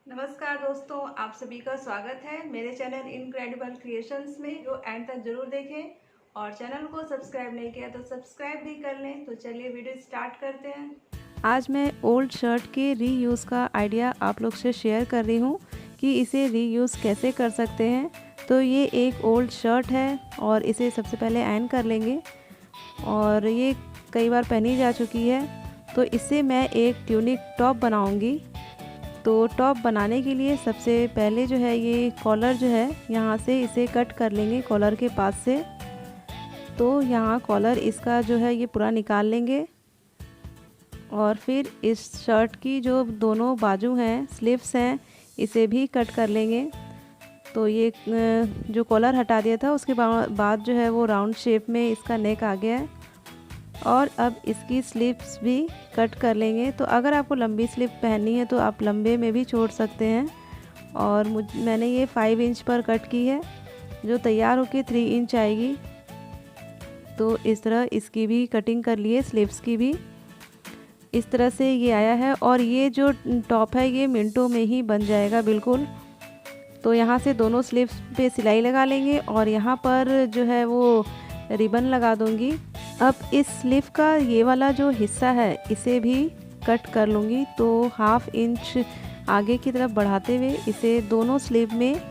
नमस्कार दोस्तों, आप सभी का स्वागत है मेरे चैनल इनक्रेडिबल क्रिएशंस में। जो एंड तक जरूर देखें और चैनल को सब्सक्राइब नहीं किया तो सब्सक्राइब भी कर लें। तो चलिए वीडियो स्टार्ट करते हैं। आज मैं ओल्ड शर्ट के रीयूज़ का आइडिया आप लोग से शेयर कर रही हूँ कि इसे रीयूज़ कैसे कर सकते हैं। तो ये एक ओल्ड शर्ट है और इसे सबसे पहले आयरन कर लेंगे और ये कई बार पहनी जा चुकी है। तो इससे मैं एक ट्यूनिक टॉप बनाऊंगी। तो टॉप बनाने के लिए सबसे पहले जो है ये कॉलर जो है यहाँ से इसे कट कर लेंगे कॉलर के पास से। तो यहाँ कॉलर इसका जो है ये पूरा निकाल लेंगे और फिर इस शर्ट की जो दोनों बाजू हैं स्लीव्स हैं इसे भी कट कर लेंगे। तो ये जो कॉलर हटा दिया था उसके बाद जो है वो राउंड शेप में इसका नेक आ गया है। और अब इसकी स्लीव्स भी कट कर लेंगे। तो अगर आपको लंबी स्लीव पहननी है तो आप लंबे में भी छोड़ सकते हैं। और मैंने ये 5 इंच पर कट की है, जो तैयार होके 3 इंच आएगी। तो इस तरह इसकी भी कटिंग कर लिए, स्लीव्स की भी इस तरह से ये आया है। और ये जो टॉप है ये मिनटों में ही बन जाएगा बिल्कुल। तो यहाँ से दोनों स्लीव्स पे सिलाई लगा लेंगे और यहाँ पर जो है वो रिबन लगा दूँगी। अब इस स्लीव का ये वाला जो हिस्सा है इसे भी कट कर लूँगी। तो 1/2 इंच आगे की तरफ बढ़ाते हुए इसे दोनों स्लीव में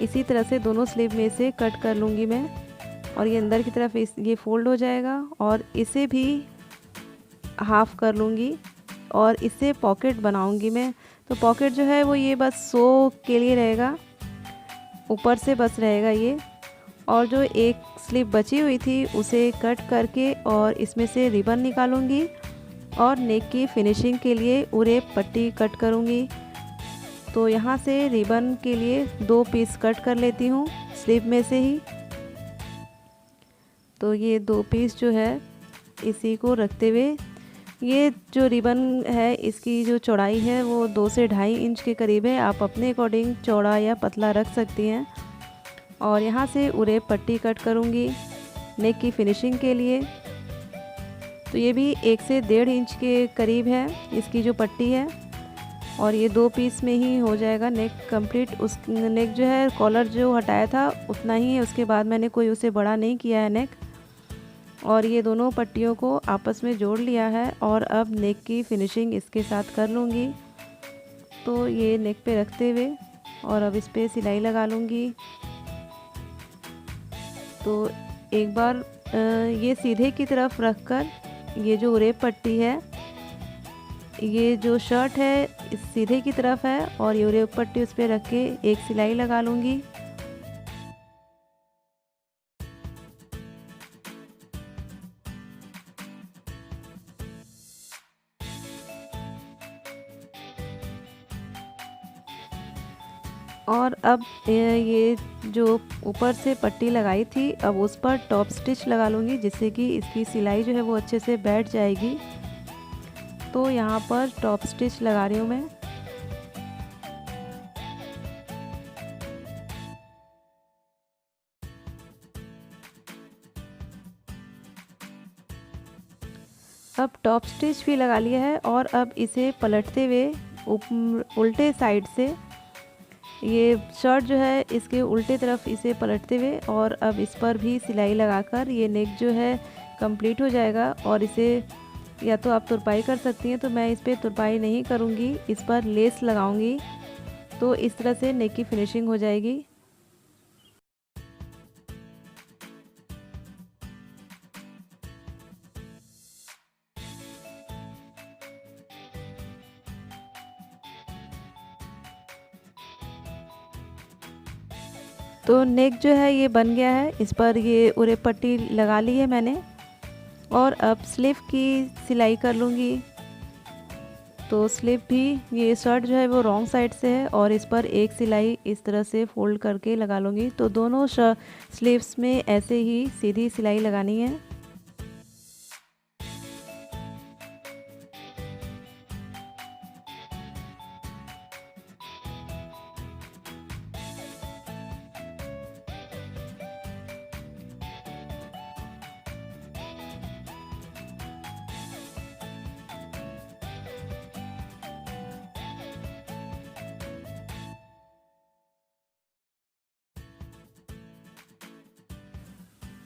इसी तरह से दोनों स्लीव में से कट कर लूँगी मैं। और ये अंदर की तरफ ये फोल्ड हो जाएगा और इसे भी हाफ़ कर लूँगी और इससे पॉकेट बनाऊँगी मैं। तो पॉकेट जो है वो ये बस शो के लिए रहेगा, ऊपर से बस रहेगा ये। और जो एक स्लीव बची हुई थी उसे कट करके और इसमें से रिबन निकालूंगी और नेक की फिनिशिंग के लिए उरे पट्टी कट करूंगी। तो यहाँ से रिबन के लिए 2 पीस कट कर लेती हूँ स्लीव में से ही। तो ये 2 पीस जो है इसी को रखते हुए ये जो रिबन है इसकी जो चौड़ाई है वो 2 से 2.5 इंच के करीब है। आप अपने अकॉर्डिंग चौड़ा या पतला रख सकती हैं। और यहाँ से उरे पट्टी कट करूँगी नेक की फिनिशिंग के लिए। तो ये भी 1 से 1.5 इंच के करीब है इसकी जो पट्टी है। और ये 2 पीस में ही हो जाएगा नेक कंप्लीट। उस नेक जो है कॉलर जो हटाया था उतना ही है, उसके बाद मैंने कोई उसे बड़ा नहीं किया है नेक। और ये दोनों पट्टियों को आपस में जोड़ लिया है और अब नेक की फिनिशिंग इसके साथ कर लूँगी। तो ये नेक पे रखते हुए और अब इस पर सिलाई लगा लूँगी। तो एक बार ये सीधे की तरफ रखकर ये जो उरे पट्टी है, ये जो शर्ट है इस सीधे की तरफ है और ये उरे पट्टी उस पर रख के एक सिलाई लगा लूँगी। और अब ये जो ऊपर से पट्टी लगाई थी अब उस पर टॉप स्टिच लगा लूँगी, जिससे कि इसकी सिलाई जो है वो अच्छे से बैठ जाएगी। तो यहाँ पर टॉप स्टिच लगा रही हूँ मैं। अब टॉप स्टिच भी लगा लिया है और अब इसे पलटते हुए उल्टे साइड से ये शर्ट जो है इसके उल्टे तरफ इसे पलटते हुए और अब इस पर भी सिलाई लगाकर ये नेक जो है कंप्लीट हो जाएगा। और इसे या तो आप तुरपाई कर सकती हैं, तो मैं इस पर तुरपाई नहीं करूँगी, इस पर लेस लगाऊंगी। तो इस तरह से नेक की फिनिशिंग हो जाएगी। तो नेक जो है ये बन गया है, इस पर ये उरे पट्टी लगा ली है मैंने। और अब स्लीव की सिलाई कर लूँगी। तो स्लीव भी ये शर्ट जो है वो रॉन्ग साइड से है और इस पर एक सिलाई इस तरह से फोल्ड करके लगा लूँगी। तो दोनों स्लीव्स में ऐसे ही सीधी सिलाई लगानी है।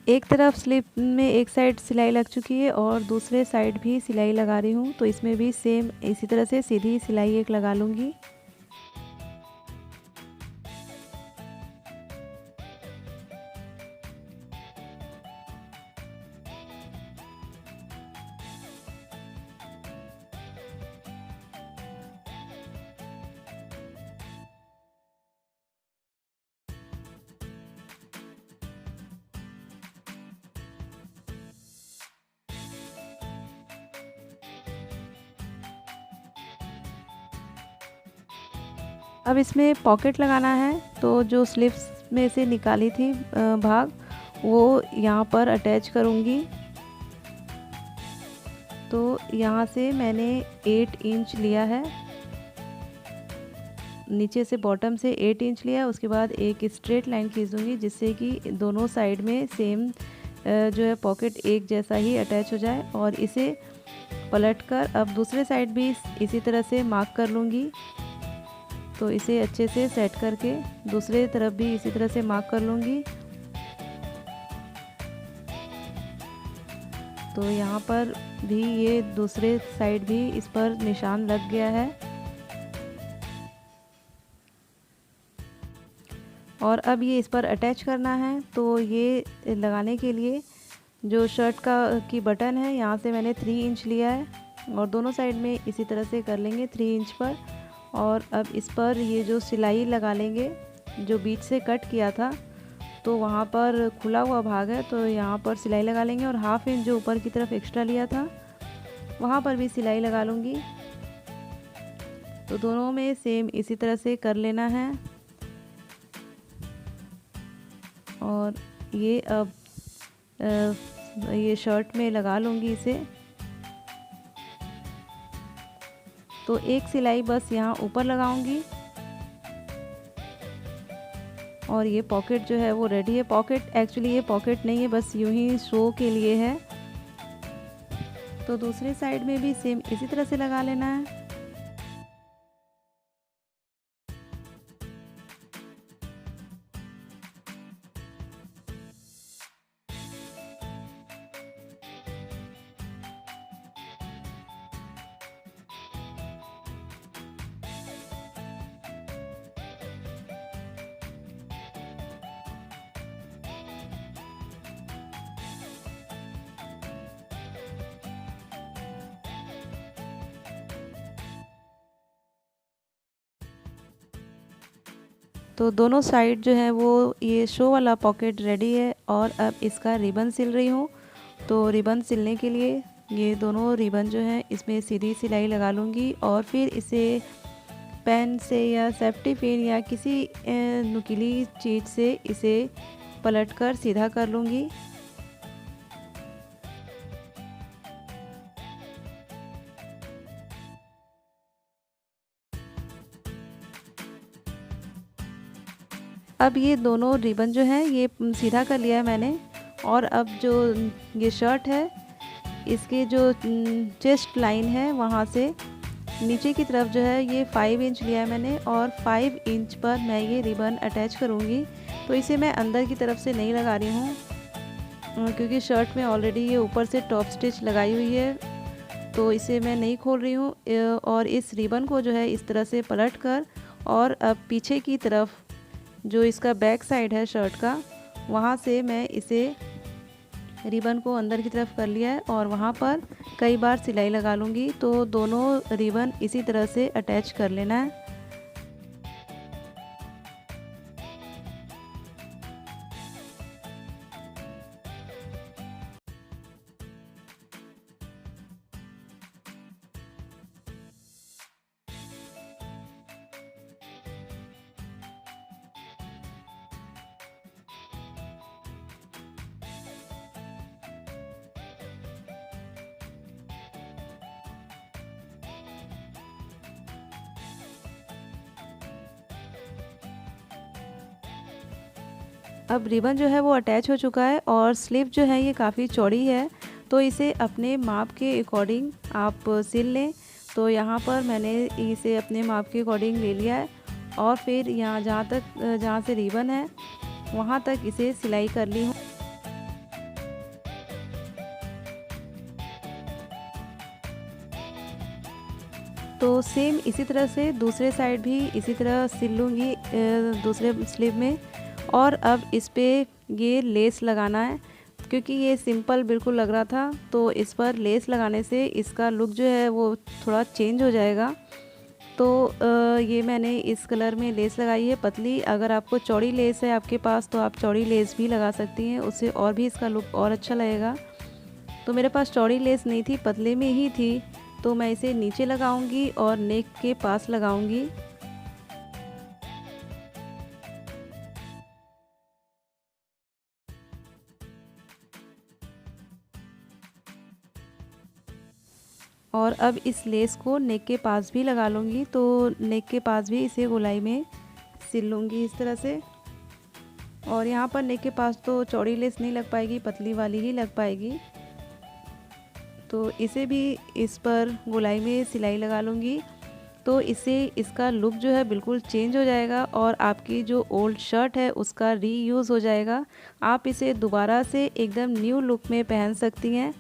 एक तरफ स्लीव में एक साइड सिलाई लग चुकी है और दूसरे साइड भी सिलाई लगा रही हूँ। तो इसमें भी सेम इसी तरह से सीधी सिलाई एक लगा लूँगी। अब इसमें पॉकेट लगाना है। तो जो स्लीव्स में से निकाली थी भाग, वो यहाँ पर अटैच करूँगी। तो यहाँ से मैंने 8 इंच लिया है, नीचे से बॉटम से 8 इंच लिया। उसके बाद एक स्ट्रेट लाइन खींचूँगी जिससे कि दोनों साइड में सेम जो है पॉकेट एक जैसा ही अटैच हो जाए। और इसे पलटकर अब दूसरे साइड भी इसी तरह से मार्क कर लूँगी। तो इसे अच्छे से सेट करके दूसरे तरफ भी इसी तरह से मार्क कर लूँगी। तो यहाँ पर भी ये दूसरे साइड भी इस पर निशान लग गया है। और अब ये इस पर अटैच करना है। तो ये लगाने के लिए जो शर्ट की बटन है, यहाँ से मैंने 3 इंच लिया है और दोनों साइड में इसी तरह से कर लेंगे 3 इंच पर। और अब इस पर ये जो सिलाई लगा लेंगे, जो बीच से कट किया था तो वहाँ पर खुला हुआ भाग है, तो यहाँ पर सिलाई लगा लेंगे। और हाफ इंच जो ऊपर की तरफ एक्स्ट्रा लिया था वहाँ पर भी सिलाई लगा लूँगी। तो दोनों में सेम इसी तरह से कर लेना है। और ये अब ये शर्ट में लगा लूँगी इसे। तो एक सिलाई बस यहाँ ऊपर लगाऊंगी और ये पॉकेट जो है वो रेडी है। पॉकेट एक्चुअली ये पॉकेट नहीं है, बस यूं ही शो के लिए है। तो दूसरे साइड में भी सेम इसी तरह से लगा लेना है। तो दोनों साइड जो है वो ये शो वाला पॉकेट रेडी है। और अब इसका रिबन सिल रही हूँ। तो रिबन सिलने के लिए ये दोनों रिबन जो है इसमें सीधी सिलाई लगा लूँगी और फिर इसे पेन से या सेफ्टी पिन या किसी नुकीली चीज़ से इसे पलटकर सीधा कर लूँगी। अब ये दोनों रिबन जो है ये सीधा कर लिया है मैंने। और अब जो ये शर्ट है इसके जो चेस्ट लाइन है वहाँ से नीचे की तरफ जो है ये 5 इंच लिया है मैंने और 5 इंच पर मैं ये रिबन अटैच करूँगी। तो इसे मैं अंदर की तरफ से नहीं लगा रही हूँ क्योंकि शर्ट में ऑलरेडी ये ऊपर से टॉप स्टिच लगाई हुई है, तो इसे मैं नहीं खोल रही हूँ। और इस रिबन को जो है इस तरह से पलट कर और अब पीछे की तरफ जो इसका बैक साइड है शर्ट का, वहाँ से मैं इसे रिबन को अंदर की तरफ कर लिया है और वहाँ पर कई बार सिलाई लगा लूँगी। तो दोनों रिबन इसी तरह से अटैच कर लेना है। अब रिबन जो है वो अटैच हो चुका है और स्लीव जो है ये काफ़ी चौड़ी है, तो इसे अपने माप के अकॉर्डिंग आप सिल लें। तो यहाँ पर मैंने इसे अपने माप के अकॉर्डिंग ले लिया है और फिर यहाँ जहाँ से रिबन है वहाँ तक इसे सिलाई कर ली हूँ। तो सेम इसी तरह से दूसरे साइड भी इसी तरह सिल लूँगी दूसरे स्लीव में। और अब इस पे ये लेस लगाना है, क्योंकि ये सिंपल बिल्कुल लग रहा था, तो इस पर लेस लगाने से इसका लुक जो है वो थोड़ा चेंज हो जाएगा। तो ये मैंने इस कलर में लेस लगाई है पतली। अगर आपको चौड़ी लेस है आपके पास तो आप चौड़ी लेस भी लगा सकती हैं, उससे और भी इसका लुक और अच्छा लगेगा। तो मेरे पास चौड़ी लेस नहीं थी, पतले में ही थी, तो मैं इसे नीचे लगाऊंगी और नेक के पास लगाऊंगी। और अब इस लेस को नेक के पास भी लगा लूँगी। तो नेक के पास भी इसे गोलाई में सिल लूँगी इस तरह से। और यहाँ पर नेक के पास तो चौड़ी लेस नहीं लग पाएगी, पतली वाली ही लग पाएगी। तो इसे भी इस पर गोलाई में सिलाई लगा लूँगी। तो इससे इसका लुक जो है बिल्कुल चेंज हो जाएगा और आपकी जो ओल्ड शर्ट है उसका रीयूज़ हो जाएगा। आप इसे दोबारा से एकदम न्यू लुक में पहन सकती हैं।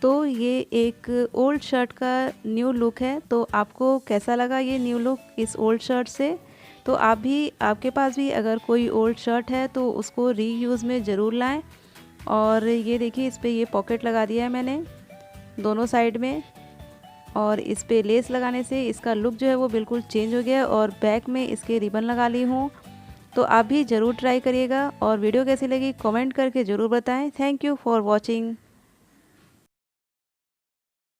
तो ये एक ओल्ड शर्ट का न्यू लुक है। तो आपको कैसा लगा ये न्यू लुक इस ओल्ड शर्ट से? तो आप भी, आपके पास भी अगर कोई ओल्ड शर्ट है तो उसको रीयूज़ में ज़रूर लाएं। और ये देखिए, इस पे ये पॉकेट लगा दिया है मैंने दोनों साइड में, और इस पे लेस लगाने से इसका लुक जो है वो बिल्कुल चेंज हो गया। और बैक में इसके रिबन लगा ली हूँ। तो आप भी ज़रूर ट्राई करिएगा। और वीडियो कैसी लगी कमेंट करके ज़रूर बताएं। Thank you for watching.